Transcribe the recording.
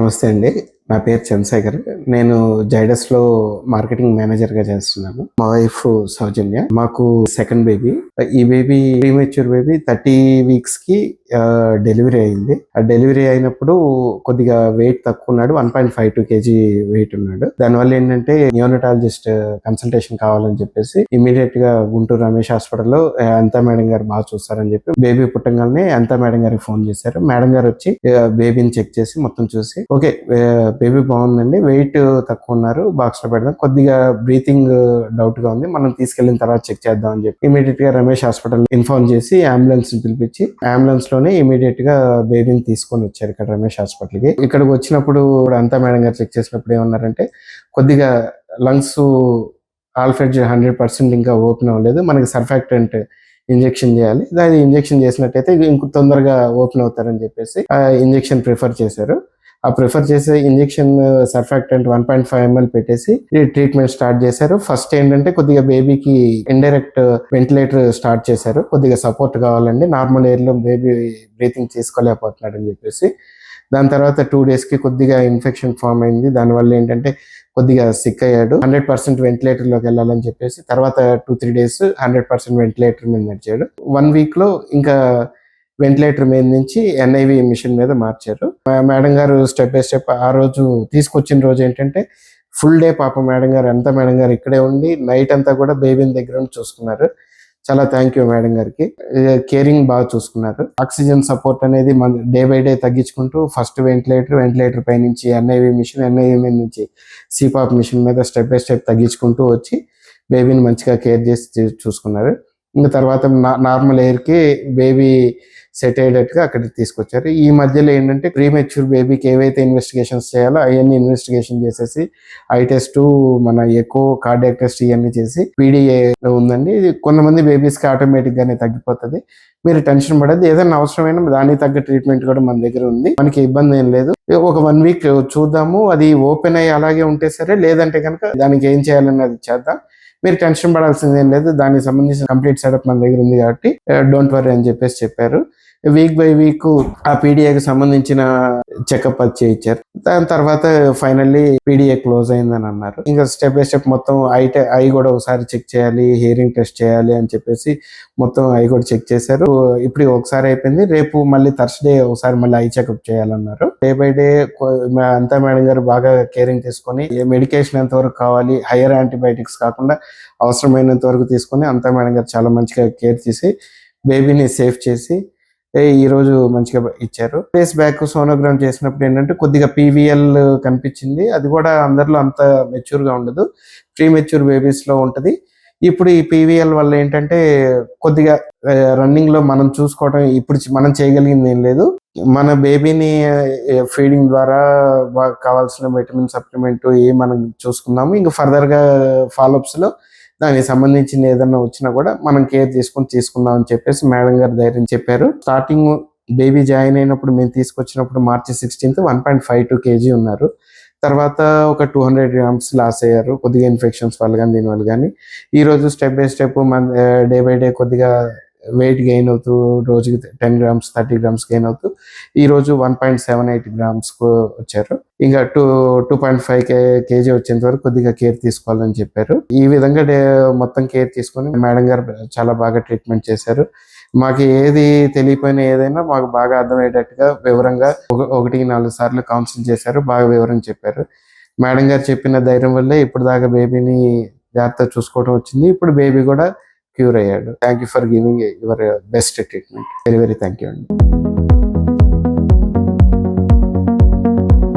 నమస్తే అండి. నా పేరు చంద్రశేఖర్. నేను జైడస్‌లో మార్కెటింగ్ మేనేజర్‌గా చేస్తున్నాను. మా వైఫ్ సౌజన్య. మాకు సెకండ్ బేబీ. ఈ బేబీ ప్రీమెచ్యూర్ బేబీ 30 వీక్స్‌కి డెలివరీ అయింది. ఆ డెలివరీ అయినప్పుడు కొద్దిగా వెయిట్ తక్కువ ఉన్నాడు. 1.52 కేజీ వెయిట్ ఉన్నాడు. దానివల్ల ఏంటంటే నియోనటాలజిస్ట్ కన్సల్టేషన్ కావాలని చెప్పేసి ఇమ్మీడియేట్‌గా గుంటూరు రమేష్ హాస్పిటల్‌లో అనితా మేడం గారు బాగా చూస్తారని చెప్పి బేబీ పుట్టంగానే అనితా మేడం గారికి ఫోన్ చేశారు. మేడం గారు వచ్చి బేబీని చెక్ చేసి మొత్తం చూసి ఓకే బేబీ బాగుందండి, వెయిట్ తక్కువ ఉన్నారు, బాక్స్ లో పెడదాం, కొద్దిగా బ్రీతింగ్ డౌట్ గా ఉంది, మనం తీసుకెళ్లిన తర్వాత చెక్ చేద్దాం అని చెప్పి ఇమీడియట్ గా రమేష్ హాస్పిటల్ ఇన్ఫార్మ్ చేసి అంబులెన్స్ ని పిలిపించి అంబులెన్స్ లోనే ఇమీడియట్ గా బేబీని తీసుకొని వచ్చారు ఇక్కడ రమేష్ హాస్పిటల్ కి. ఇక్కడికి వచ్చినప్పుడు అంతా మేడం గారు చెక్ చేసినప్పుడు ఏమన్నారంటే కొద్దిగా లంగ్స్ ఆల్ఫెడ్జ్ 100% ఇంకా ఓపెన్ అవ్వలేదు, మనకి సర్ఫాక్టెంట్ ఇంజెక్షన్ చేయాలి, దాని ఇంజెక్షన్ చేసినట్టయితే ఇంక తొందరగా ఓపెన్ అవుతారని చెప్పేసి ఆ ఇంజెక్షన్ ప్రిఫర్ చేశారు. ఆ ప్రిఫర్ చేసే ఇంజెక్షన్ సర్ఫాక్టెంట్ 1.5 ml పెట్టేసి ట్రీట్మెంట్ స్టార్ట్ చేశారు. ఫస్ట్ ఏంటంటే కొద్దిగా బేబీకి ఇండైరెక్ట్ వెంటిలేటర్ స్టార్ట్ చేశారు, కొద్దిగా సపోర్ట్ కావాలండి, నార్మల్ ఎయిర్ లో బేబీ బ్రీతింగ్ చేసుకోలేకపోతున్నాడు అని చెప్పేసి. దాని తర్వాత 2 days కి కొద్దిగా ఇన్ఫెక్షన్ ఫామ్ అయింది, దానివల్ల ఏంటంటే కొద్దిగా సిక్ అయ్యాడు. 100% వెంటిలేటర్ లోకి వెళ్ళాలని చెప్పేసి తర్వాత 2-3 days 100% వెంటిలేటర్ మీద నడిచాడు. 1 week లో ఇంకా వెంటిలేటర్ మీద నుంచి ఎన్ఐవి మిషన్ మీద మార్చారు. మేడం గారు స్టెప్ బై స్టెప్ ఆ రోజు తీసుకొచ్చిన రోజు ఏంటంటే ఫుల్ డే పాప మేడం గారు అంతా మేడం గారు ఇక్కడే ఉండి నైట్ అంతా కూడా బేబీని దగ్గర ఉండి చూసుకున్నారు. చాలా థ్యాంక్ యూ మేడం గారికి. కేరింగ్ బాగా చూసుకున్నారు. ఆక్సిజన్ సపోర్ట్ అనేది డే బై డే తగ్గించుకుంటూ ఫస్ట్ వెంటిలేటర్ పై నుంచి ఎన్ఐవి మీద నుంచి సిపాప్ మిషన్ మీద స్టెప్ బై స్టెప్ తగ్గించుకుంటూ వచ్చి బేబీని మంచిగా కేర్ చేసి చూసుకున్నారు. ఇంకా తర్వాత నార్మల్ ఎయిర్ కి బేబీ సెట్ అయ్యేటట్టుగా అక్కడికి తీసుకొచ్చారు. ఈ మధ్యలో ఏంటంటే ప్రీమెచ్యూర్ బేబీకి ఏవైతే ఇన్వెస్టిగేషన్స్ చేయాలో అవన్నీ ఇన్వెస్టిగేషన్ చేసేసి ఐ టెస్ట్, మన ఎకో, కార్డియాక్ టెస్ట్ ఇవన్నీ చేసి పీడిఏ ఉందండి. కొంతమంది బేబీస్ కి ఆటోమేటిక్ గానే తగ్గిపోతుంది, మీరు టెన్షన్ పడద్దు, ఏదైనా అవసరమైన దానికి తగ్గ ట్రీట్మెంట్ కూడా మన దగ్గర ఉంది, మనకి ఇబ్బంది ఏం లేదు. ఒక 1 week చూద్దాము, అది ఓపెన్ అయ్యి అలాగే ఉంటే సరే, లేదంటే కనుక దానికి ఏం చేయాలన్నది చేద్దాం, మీరు టెన్షన్ పడాల్సింది ఏం లేదు, దానికి సంబంధించిన కంప్లీట్ సెటప్ మన దగ్గర ఉంది కాబట్టి డోంట్ వరీ అని చెప్పేసి చెప్పారు. వీక్ బై వీక్ ఆ పీడిఏకి సంబంధించిన చెకప్ అది చేయించారు. దాని తర్వాత ఫైనల్లీ పీడిఏ క్లోజ్ అయిందని అన్నారు. ఇంకా స్టెప్ బై స్టెప్ మొత్తం ఐ కూడా ఒకసారి చెక్ చేయాలి, హియరింగ్ టెస్ట్ చేయాలి అని చెప్పేసి మొత్తం ఐ కూడా చెక్ చేశారు. ఇప్పుడు ఒకసారి అయిపోయింది, రేపు మళ్ళీ థర్స్డే ఒకసారి మళ్ళీ ఐ చెకప్ చేయాలన్నారు. డే బై డే అంతా మేడం గారు బాగా కేరింగ్ తీసుకొని మెడికేషన్ ఎంతవరకు కావాలి, హైయర్ యాంటీబయాటిక్స్ కాకుండా అవసరమైనంత వరకు తీసుకొని అంతా మేడం గారు చాలా మంచిగా కేర్ చేసి బేబీని సేఫ్ చేసి ఈ రోజు మంచిగా ఇచ్చారు. డేస్ బ్యాక్ సోనోగ్రామ్ చేసినప్పుడు ఏంటంటే కొద్దిగా పీవీఎల్ కనిపించింది, అది కూడా అందరిలో అంత మెచ్యూర్ గా ఉండదు, ప్రీ మెచ్యూర్ బేబీస్ లో ఉంటది. ఇప్పుడు ఈ పీవీఎల్ వల్ల ఏంటంటే కొద్దిగా రన్నింగ్ లో మనం చూసుకోవడం ఇప్పుడు మనం చేయగలిగింది ఏం లేదు, మన బేబీని ఫీడింగ్ ద్వారా కావాల్సిన విటమిన్ సప్లిమెంట్ మనం చూసుకున్నాము. ఇంకా ఫర్దర్ గా ఫాలోఅప్స్ లో దానికి సంబంధించిన ఏదన్నా వచ్చినా కూడా మనం కేర్ తీసుకుందాం అని చెప్పేసి మేడం గారు ధైర్యం చెప్పారు. స్టార్టింగ్ బేబీ జాయిన్ అయినప్పుడు మేము తీసుకొచ్చినప్పుడు March 16th 1.52 kg ఉన్నారు. తర్వాత ఒక 200 grams లాస్ అయ్యారు, కొద్దిగా ఇన్ఫెక్షన్స్ వల్ల కానీ దీనివల్ల కానీ. ఈ రోజు step by step day by day కొద్దిగా వెయిట్ గెయిన్ అవుతూ రోజుకి 10 grams 30 grams గెయిన్ అవుతూ ఈ రోజు 1.78 grams వచ్చారు. ఇంకా 2.5 kg వచ్చేంత వరకు కొద్దిగా కేర్ తీసుకోవాలని చెప్పారు. ఈ విధంగా మొత్తం కేర్ తీసుకొని మేడం గారు చాలా బాగా ట్రీట్మెంట్ చేశారు. మాకు ఏది తెలియపోయినా ఏదైనా మాకు బాగా అర్థమయ్యేటట్టుగా వివరంగా 1-4 సార్లు కౌన్సిల్ చేశారు, బాగా వివరంగా చెప్పారు. మేడం గారు చెప్పిన ధైర్యం వల్లే ఇప్పుడు దాకా బేబీని జాగ్రత్తగా చూసుకోవడం వచ్చింది. ఇప్పుడు బేబీ కూడా క్యూర్ అయ్యాడు. Thank you for giving your best treatment. Very very thank you అండి.